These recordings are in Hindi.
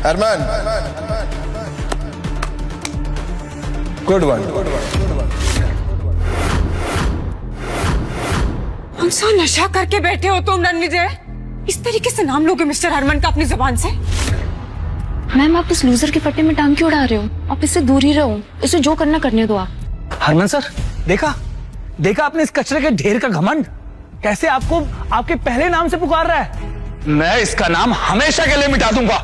Harman, good one. हमसा नशा करके बैठे हो तुम रणविजय। इस तरीके से नाम लोगे मिस्टर हरमन का अपनी जुबान से? मैम आप इस लूजर के पट्टे में टांग क्यों उड़ा रहे हो? आप इससे दूर ही रहो, इसे जो करना करने दो आप। हरमन सर, देखा आपने इस कचरे के ढेर का घमंड, कैसे आपको आपके पहले नाम से पुकार रहा है। मैं इसका नाम हमेशा के लिए मिटा दूंगा।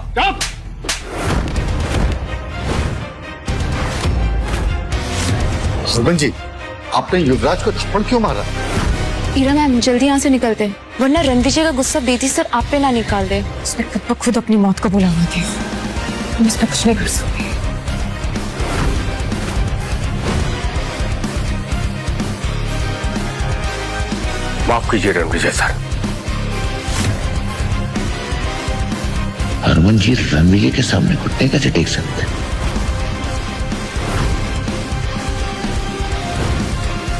हरमन जी, आपने युवराज को थप्पड़ क्यों मारा? ईरा मैम जल्दी यहाँ से निकलते, वरना रणविजय का गुस्सा बेटी सर आप पे ना निकाल दे। उसने खुद ब खुद अपनी मौत को बुलावा दी। तुम इस पर कुछ नहीं कर सकते। माफ कीजिए रणविजय सर। हरमन जी रणविजय के सामने घुटने कैसे टेक सकते हैं?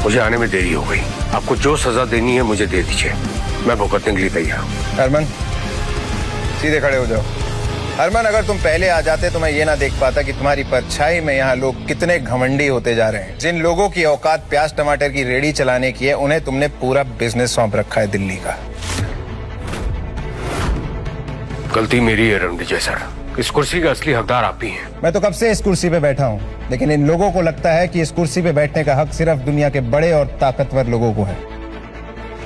मुझे आने में देरी हो गई। आपको जो सजा देनी है मुझे दे दीजिए, मैं भुगतने के लिए तैयार हूं। हरमन, सीधे खड़े हो जाओ। हरमन, अगर तुम पहले आ जाते तो मैं ये ना देख पाता कि तुम्हारी परछाई में यहाँ लोग कितने घमंडी होते जा रहे हैं। जिन लोगों की औकात प्याज टमाटर की रेडी चलाने की है, उन्हें तुमने पूरा बिजनेस सौंप रखा है दिल्ली का। गलती मेरी है रणविजय सर। इस कुर्सी का असली हकदार आप ही हैं। मैं तो कब से इस कुर्सी पे बैठा हूँ, लेकिन इन लोगों को लगता है कि इस कुर्सी पे बैठने का हक सिर्फ दुनिया के बड़े और ताकतवर लोगों को है,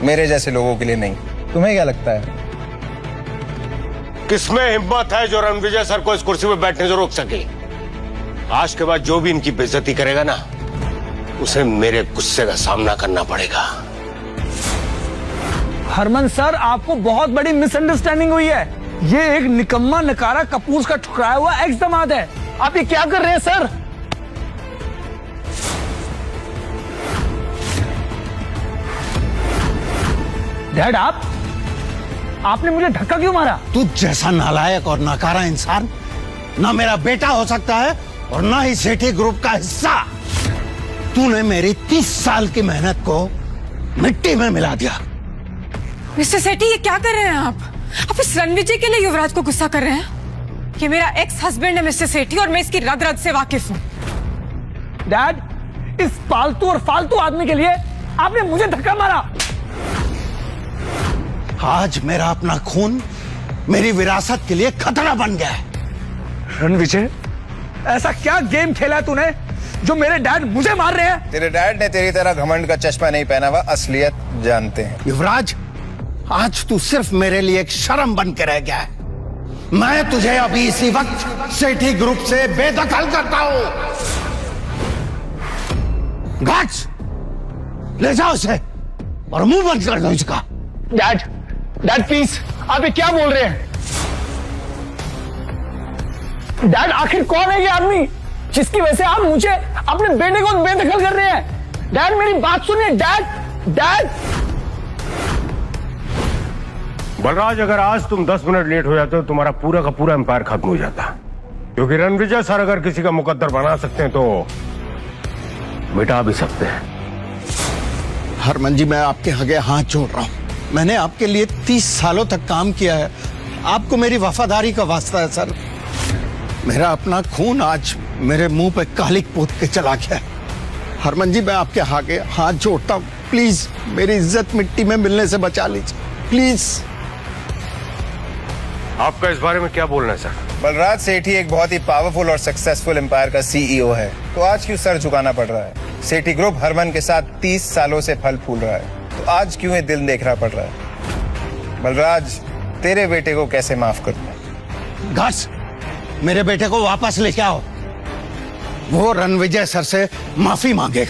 मेरे जैसे लोगों के लिए नहीं। तुम्हें क्या लगता है? किसमें हिम्मत है जो रणविजय सर को इस कुर्सी पे बैठने से रोक सके? आज के बाद जो भी इनकी बेइज्जती करेगा ना, उसे मेरे गुस्से का सामना करना पड़ेगा। हरमन सर, आपको बहुत बड़ी मिसअंडरस्टैंडिंग हुई है। ये एक निकम्मा नकारा कपूर का ठुकराया हुआ एक्स दामाद है। आप ये क्या कर रहे हैं सर? डैड, आपने मुझे धक्का क्यों मारा? तू जैसा नालायक और नकारा इंसान ना मेरा बेटा हो सकता है और ना ही सेठी ग्रुप का हिस्सा। तूने मेरी 30 साल की मेहनत को मिट्टी में मिला दिया। मिस्टर सेठी, ये क्या कर रहे हैं आप इस रणविजय के लिए युवराज को गुस्सा कर रहे हैं? ये मेरा एक्स हस्बैंड है मिस्टर सेठी, और मैं इसकी रग रग से वाकिफ हूँ। डैड, इस पालतू और फालतू आदमी के लिए आपने मुझे धक्का मारा। आज मेरा अपना खून मेरी विरासत के लिए खतरा बन गया है। रणविजय, ऐसा क्या गेम खेला है तूने जो मेरे डैड मुझे मार रहे हैं? तेरे डैड ने तेरी तरह घमंड का चश्मा नहीं पहना हुआ, असलियत जानते हैं। युवराज, आज तू सिर्फ मेरे लिए एक शर्म बन के रह गया है। मैं तुझे अभी इसी वक्त सेठी ग्रुप से बेदखल करता हूं। गार्ड्स, ले जाओ उसे और मुंह बंद कर दो इसका। डैड प्लीज, आप ये क्या बोल रहे हैं? डैड, आखिर कौन है ये आदमी जिसकी वजह से आप मुझे अपने बेटे को बेदखल कर रहे हैं? डैड, मेरी बात सुनिए। डैड बलराज, अगर आज तुम 10 मिनट लेट हो जाते हो, तुम्हारा पूरा का पूरा एम्पायर खत्म हो जाता। क्योंकि रणविजय सर अगर किसी का मुकद्दर बना सकते हैं तो मिटा भी सकते हैं। हरमन जी, मैं आपके आगे हाथ जोड़ रहा हूं। मैंने आपके लिए 30 सालों तक काम किया है। आपको मेरी वफादारी का वास्ता है सर। मेरा अपना खून आज मेरे मुंह पे कालिक पोत के चला गया। हरमन जी, मैं आपके आगे हाथ जोड़ता हूं, प्लीज मेरी इज्जत मिट्टी में मिलने से बचा लीजिए, प्लीज। आपका इस बारे में क्या बोलना है सर? बलराज सेठी एक बहुत ही पावरफुल और सक्सेसफुल एम्पायर का सीईओ है, तो आज क्यों सर झुकाना पड़ रहा है? सेठी ग्रुप हरमन के साथ 30 सालों से फल फूल रहा है, तो आज क्यों ये दिल देखना पड़ रहा है? बलराज, तेरे बेटे को कैसे माफ कर दूं? घास, मेरे बेटे को वापस लेके आओ। वो रणविजय सर से माफी मांगे।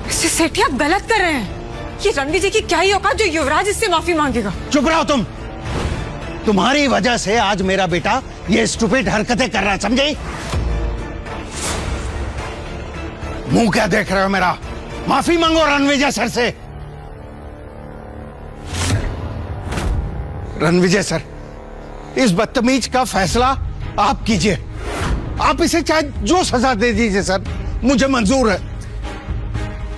मिस्टर सेठी, आप गलत कर रहे हैं। ये रणविजय की क्या ही औकात जो युवराज इससे माफी मांगेगा? चुप रहो तुम। तुम्हारी वजह से आज मेरा बेटा ये स्टूपिड हरकतें कर रहा है, समझे? मुंह क्या देख रहे हो मेरा? माफी मांगो रणविजय सर से। रणविजय सर, इस बदतमीज का फैसला आप कीजिए। आप इसे चाहे जो सजा दे दीजिए सर, मुझे मंजूर है।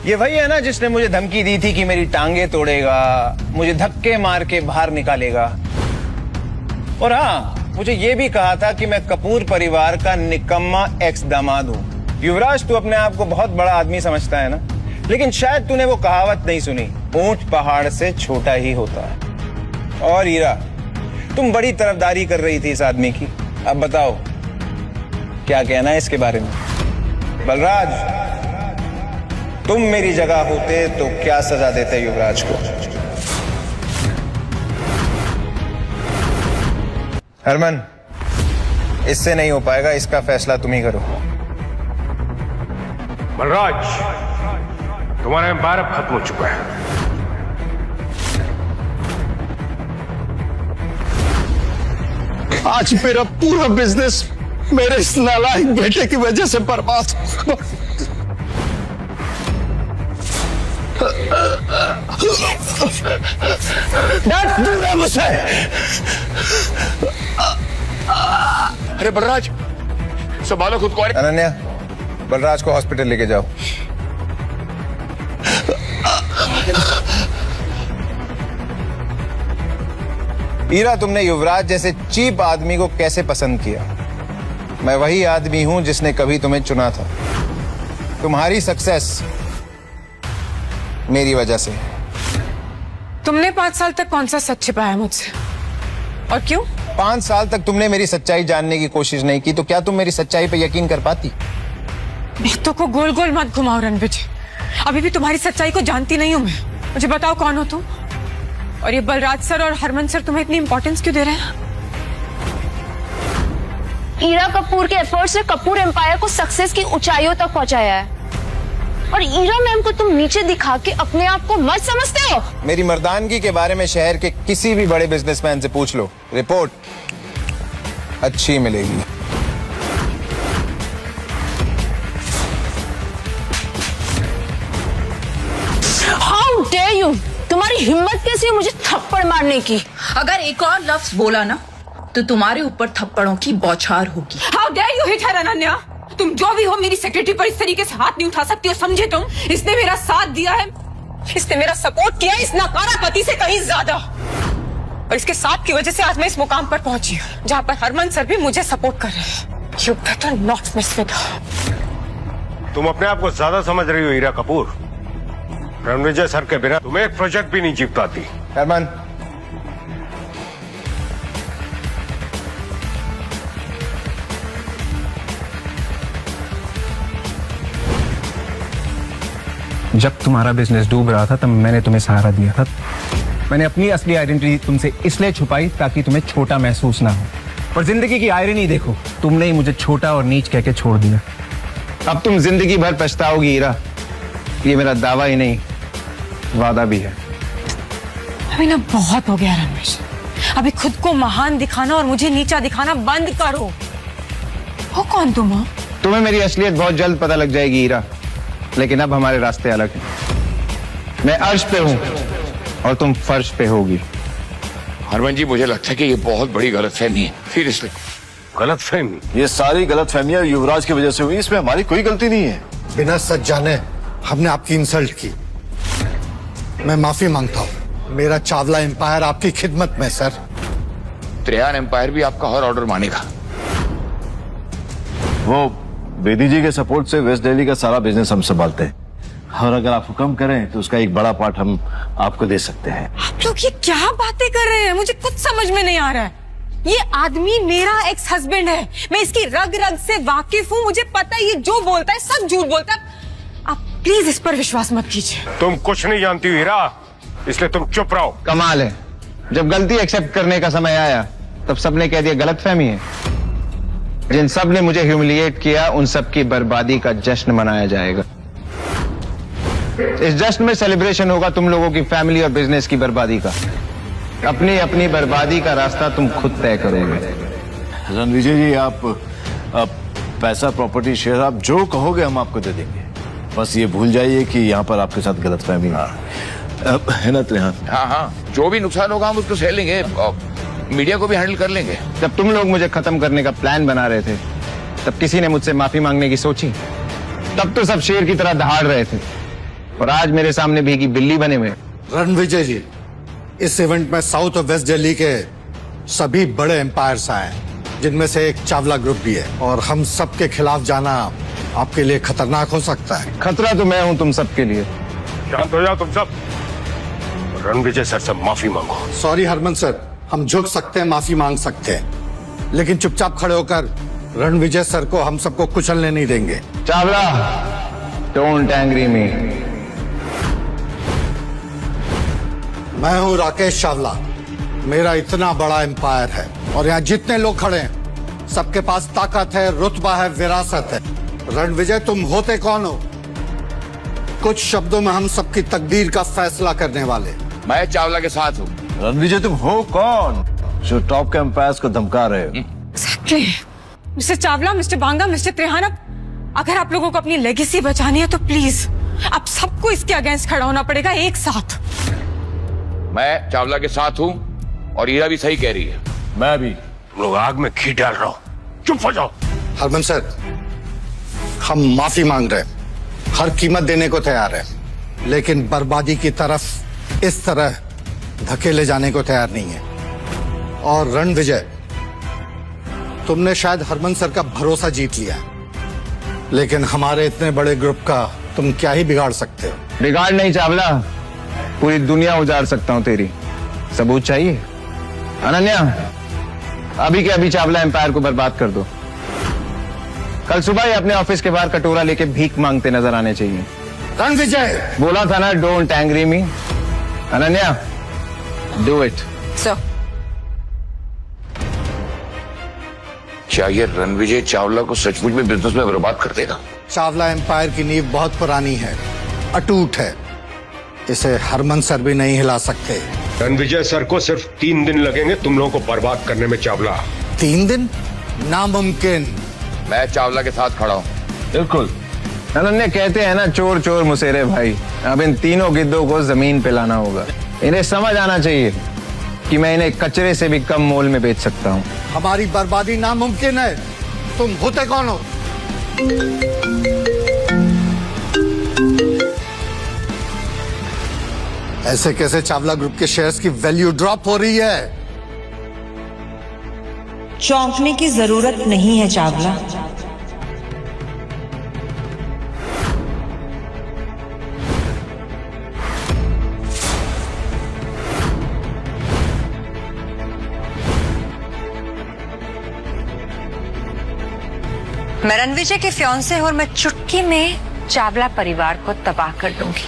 ये वही है ना जिसने मुझे धमकी दी थी कि मेरी टांगे तोड़ेगा, मुझे धक्के मार के बाहर निकालेगा। और हाँ, मुझे ये भी कहा था कि मैं कपूर परिवार का निकम्मा एक्स दामाद हूँ। युवराज, तू अपने आप को बहुत बड़ा आदमी समझता है ना, लेकिन शायद तूने वो कहावत नहीं सुनी, ऊंट पहाड़ से छोटा ही होता है। और हीरा, तुम बड़ी तरफदारी कर रही थी इस आदमी की। अब बताओ क्या कहना है इसके बारे में। बलराज, तुम मेरी जगह होते तो क्या सजा देते युवराज को? हरमन, इससे नहीं हो पाएगा, इसका फैसला तुम ही करो। बलराज, तुम्हारा एम्पायर अब खत्म हो चुका है। आज मेरा पूरा बिजनेस मेरे इस नालायक बेटे की वजह से बर्बाद हो गया। डर दूर है मुझसे। अरे बलराज, संभालो खुद को। अनन्या, बलराज को हॉस्पिटल लेके जाओ। हीरा, तुमने युवराज जैसे चीप आदमी को कैसे पसंद किया? मैं वही आदमी हूं जिसने कभी तुम्हें चुना था। तुम्हारी सक्सेस मेरी वजह से। तुमने 5 साल तक कौन सा सच छिपाया मुझसे, और क्यों? 5 साल तक तुमने मेरी सच्चाई जानने की कोशिश नहीं की, तो क्या तुम मेरी सच्चाई पे यकीन कर पाती? बातों को गोल गोल मत घुमाओ रणविजय, अभी भी तुम्हारी सच्चाई को जानती नहीं हूं मैं। मुझे बताओ कौन हो तुम, और ये बलराज सर और हरमन सर तुम्हें इतनी इंपॉर्टेंस क्यों दे रहे हैं? ईरा कपूर के एफर्ट्स ने कपूर एम्पायर को सक्सेस की ऊंचाइयों तक पहुंचाया है, और ईरा मैम को तुम नीचे दिखा के अपने आप को मत समझते हो? मेरी मर्दानगी के बारे में शहर के किसी भी बड़े बिजनेसमैन से पूछ लो, रिपोर्ट अच्छी मिलेगी। How dare you! तुम्हारी हिम्मत कैसी है मुझे थप्पड़ मारने की? अगर एक और लफ्ज बोला ना तो तुम्हारे ऊपर थप्पड़ों की बौछार होगी। हाउ डेयर यू हिट हर अनन्या! तुम जो भी हो, मेरी सेक्रेटरी पर इस तरीके से हाथ नहीं उठा सकती हो, समझे तुम? इसने मेरा साथ दिया है, इसने मेरा सपोर्ट किया इस नकारा पति से कहीं ज्यादा, और इसके साथ की वजह से आज मैं इस मुकाम पर पहुंची हूँ जहाँ पर हरमन सर भी मुझे सपोर्ट कर रहे हैं। You better not mess with her. तुम अपने आप को ज्यादा समझ रही हो हीरा कपूर। रणविजय सर के बिना तुम एक प्रोजेक्ट भी नहीं जीत पाती। हरमन, जब तुम्हारा बिजनेस डूब रहा था तब मैंने तुम्हें सहारा दिया था। मैंने अपनी असली आइडेंटिटी तुमसे इसलिए छुपाई ताकि तुम्हें छोटा महसूस ना हो। पर जिंदगी की आयरनी देखो, तुमने ही मुझे छोटा और नीच कह के छोड़ दिया। अब तुम जिंदगी भर पछताओगी हीरा, ये मेरा दावा ही नहीं वादा भी है। अभी ना बहुत हो गया रमेश, अभी खुद को महान दिखाना और मुझे नीचा दिखाना बंद करो। हो कौन तुम हो? तुम्हें मेरी असलियत बहुत जल्द पता लग जाएगी हीरा, लेकिन अब हमारे रास्ते अलग हैं। मैं अर्श पे हूँ और तुम फर्श पे होगी। हरमन जी, मुझे लगता है कि ये बहुत बड़ी गलतफहमी है। सीरियसली गलतफहमी? ये सारी गलतफहमियां युवराज की वजह से हुई, इसमें हमारी कोई गलती नहीं है। बिना सच जाने हमने आपकी इंसल्ट की, मैं माफी मांगता हूँ। मेरा चावला एम्पायर आपकी खिदमत में सर। त्रेयान एम्पायर भी आपका हर ऑर्डर मानेगा। वो बेदी जी के सपोर्ट से वेस्ट दिल्ली का सारा बिजनेस हम संभालते हैं, और अगर आप हुक्म करें तो उसका एक बड़ा पार्ट हम आपको दे सकते हैं। आप लोग ये क्या बातें कर रहे हैं? मुझे कुछ समझ में नहीं आ रहा है। ये आदमी मेरा एक्स हस्बैंड है, मैं इसकी रग रग से वाकिफ हूँ, मुझे पता है ये जो बोलता है सब झूठ बोलता है। आप प्लीज इस पर विश्वास मत कीजिए। तुम कुछ नहीं जानती हो हीरा, इसलिए तुम चुप रहो। कमाल है, जब गलती एक्सेप्ट करने का समय आया तब सबने कह दिया गलतफहमी है। जिन सब ने मुझे ह्यूमिलिएट किया उन सब की बर्बादी का जश्न मनाया जाएगा। इस जश्न में सेलिब्रेशन होगा तुम लोगों की फैमिली और बिजनेस की बर्बादी का। अपनी अपनी बर्बादी का रास्ता तुम खुद तय करोगे। रणविजय जी, आप पैसा, प्रॉपर्टी, शेयर, आप जो कहोगे हम आपको दे देंगे। बस ये भूल जाइए कि यहाँ पर आपके साथ गलतफहमी है ना त्रेहान? हाँ हाँ, जो भी नुकसान होगा हम उसको सह लेंगे, मीडिया को भी हैंडल कर लेंगे। जब तुम लोग मुझे खत्म करने का प्लान बना रहे थे तब किसी ने मुझसे माफी मांगने की सोची? तब तो सब शेर की तरह दहाड़ रहे थे, और आज मेरे सामने भीगी बिल्ली बने हुए। रणविजय जी, इस इवेंट में साउथ और वेस्ट दिल्ली के सभी बड़े एम्पायर्स आए हैं। जिनमें से एक चावला ग्रुप भी है, और हम सबके खिलाफ जाना आपके लिए खतरनाक हो सकता है। खतरा तो मैं हूं तुम सबके लिए। शांत हो जाओ तुम सब। रणविजय सर से माफी मांगो। सॉरी हरमन सर, हम झुक सकते हैं, माफी मांग सकते हैं, लेकिन चुपचाप खड़े होकर रणविजय सर को हम सबको कुचलने नहीं देंगे। चावला, डोंट एंग्री मी। मैं हूं राकेश चावला, मेरा इतना बड़ा एम्पायर है और यहाँ जितने लोग खड़े हैं सबके पास ताकत है, रुतबा है, विरासत है। रणविजय, तुम होते कौन हो? कुछ शब्दों में हम सबकी तकदीर का फैसला करने वाले। मैं चावला के साथ हूँ। रणविजय तुम हो कौन जो टॉप के एम्पायर्स को धमका रहे हो? Exactly. Mister Chawla, mister Banga, mister Trihana, अगर आप लोगों को अपनी लेगेसी बचानी है तो प्लीज आप सबको इसके अगेंस्ट खड़ा होना पड़ेगा एक साथ। मैं चावला के साथ हूँ और ईरा भी सही कह रही है। मैं भी। तुम लोग आग में घी डाल रहे हो, चुप हो जाओ। हरमन सर, हम माफी मांग रहे हैं, हर कीमत देने को तैयार है, लेकिन बर्बादी की तरफ इस तरह धकेले जाने को तैयार नहीं है। और रणविजय, तुमने शायद हरमन सर का भरोसा जीत लिया, लेकिन हमारे इतने बड़े ग्रुप का तुम क्या ही बिगाड़ सकते हो? बिगाड़ नहीं चावला, पूरी दुनिया उजाड़ सकता हूं तेरी। सबूत चाहिए? अनन्या, अभी के अभी चावला एम्पायर को बर्बाद कर दो। कल सुबह ही अपने ऑफिस के बाहर कटोरा लेके भीख मांगते नजर आने चाहिए। रणविजय, बोला था ना, don't angry me. Ananya, do it. Sir, क्या ये रणविजय चावला को सचमुच में बिजनेस में बर्बाद कर देगा? चावला एम्पायर की नींव बहुत पुरानी है, अटूट है, इसे हरमन सर भी नहीं हिला सकते। रणविजय सर को सिर्फ 3 दिन लगेंगे तुम लोगों को बर्बाद करने में चावला। 3 दिन? नामुमकिन। मैं चावला के साथ खड़ा हूँ। बिल्कुल। अनन्या, कहते हैं ना, चोर चोर मुसेरे भाई। अब इन तीनों गिद्धों को जमीन पे लाना होगा। इन्हें समझ आना चाहिए कि मैं इन्हें कचरे से भी कम मोल में बेच सकता हूँ। हमारी बर्बादी नामुमकिन है। तुम होते कौन हो? ऐसे कैसे चावला ग्रुप के शेयर्स की वैल्यू ड्रॉप हो रही है? चौंकने की जरूरत नहीं है चावला। मैं रणविजय के फियांसे और मैं चुटकी में चावला परिवार को तबाह कर दूंगी।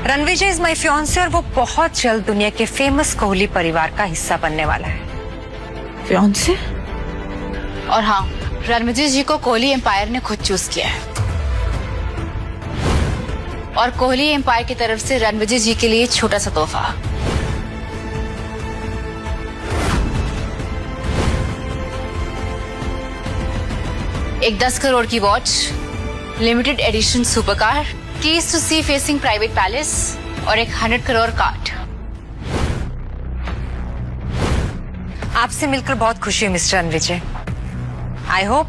रणविजय इज माई फियांसे और वो बहुत जल्द दुनिया के फेमस कोहली परिवार का हिस्सा बनने वाला है। फियांसे? और हाँ, रणविजय जी को कोहली एम्पायर ने खुद चूज किया है, और कोहली एम्पायर की तरफ से रणविजय जी के लिए छोटा सा तोहफा। एक 10 करोड़ की watch, limited edition super car, keys to sea facing private palace और एक 100 करोड़ कार्ड। आपसे मिलकर बहुत खुशी हुई मिस्टर रणविजय। आई होप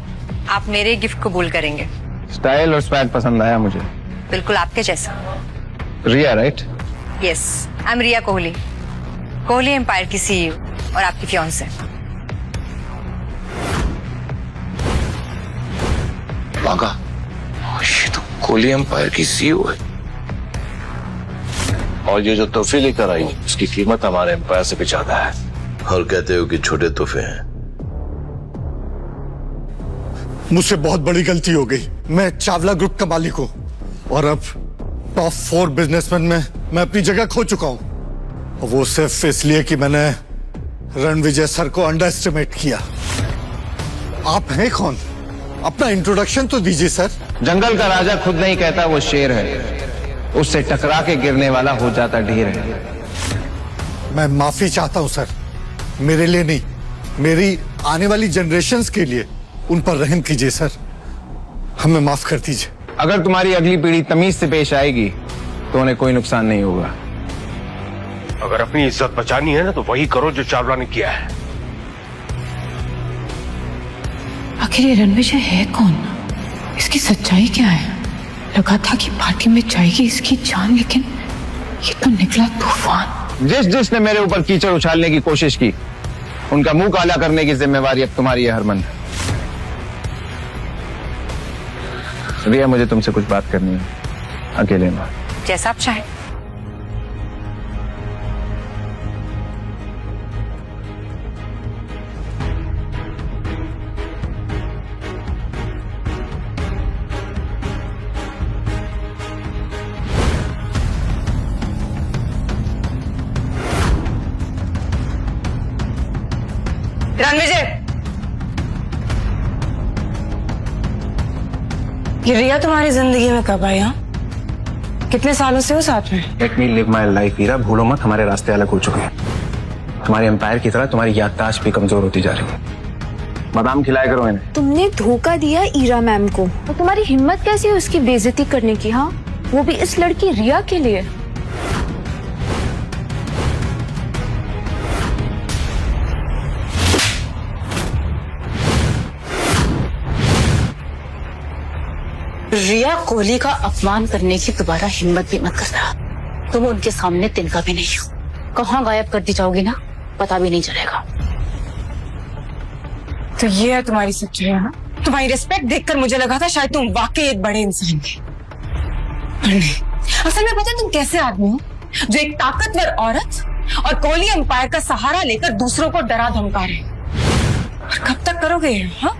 आप मेरे गिफ्ट कबूल करेंगे। स्टाइल और स्वैग पसंद आया मुझे। बिल्कुल आपके जैसा। Riya, right? Yes, I am Riya Kohli, Kohli empire की सीईओ और आपकी फियांसे। बांगा, ये तो कोहली एम्पायर की सीईओ है। और ये जो तोहफे लेकर आई उसकी कीमत हमारे एम्पायर से भी ज्यादा है। और कहते हो कि छोटे तोहफे हैं। मुझसे बहुत बड़ी गलती हो गई। मैं चावला ग्रुप का मालिक हूं और अब टॉप 4 बिजनेसमैन में मैं अपनी जगह खो चुका हूं। वो सिर्फ इसलिए कि मैंने रणविजय सर को अंडर एस्टिमेट किया। आप हैं कौन? अपना इंट्रोडक्शन तो दीजिए सर। जंगल का राजा खुद नहीं कहता वो शेर है, उससे टकरा के गिरने वाला हो जाता ढेर है। मैं माफी चाहता हूं सर, मेरे लिए नहीं, मेरी आने वाली जनरेशन्स के लिए। उन पर रहम कीजिए सर, हमें माफ कर दीजिए। अगर तुम्हारी अगली पीढ़ी तमीज से पेश आएगी तो उन्हें कोई नुकसान नहीं होगा। अगर अपनी इज्जत बचानी है ना तो वही करो जो चावला ने किया है। आखिर ये रणविजय है कौन? इसकी सच्चाई क्या है? लगा था कि पार्टी में जाएगी इसकी जान, लेकिन ये तो निकला तूफान। जिसने मेरे ऊपर कीचड़ उछालने की कोशिश की, उनका मुंह काला करने की जिम्मेवारी अब तुम्हारी है हरमन। रिया, मुझे तुमसे कुछ बात करनी है, अकेले में। जैसा आप चाहें। रणविजय, ये रिया तुम्हारी जिंदगी में कब आई? हाँ, कितने सालों से हो साथ में? Let me live my life Heera, भूलो मत हमारे रास्ते अलग हो चुके हैं। तुम्हारी एम्पायर की तरह तुम्हारी याददाश्त भी कमजोर होती जा रही है। बादाम खिलाया करो इन्हें। तुमने धोखा दिया ईरा मैम को, तो तुम्हारी हिम्मत कैसी है उसकी बेइज्जती करने की? हाँ, वो भी इस लड़की रिया के लिए। रिया कोहली का अपमान करने की दोबारा हिम्मत भी मत करना। तुम उनके सामने तिनका भी नहीं हो। कहाँ गायब कर दी जाओगी ना, पता भी नहीं चलेगा। तो ये है तुम्हारी सच्चाई है ना? तुम्हारी रिस्पेक्ट देखकर मुझे लगा था शायद तुम वाकई एक बड़े इंसान थे, पर नहीं। असल में पता है तुम कैसे आदमी हो जो एक ताकतवर औरत और कोहली एम्पायर का सहारा लेकर दूसरों को डरा धमका रहे। और कब तक करोगे? हाँ,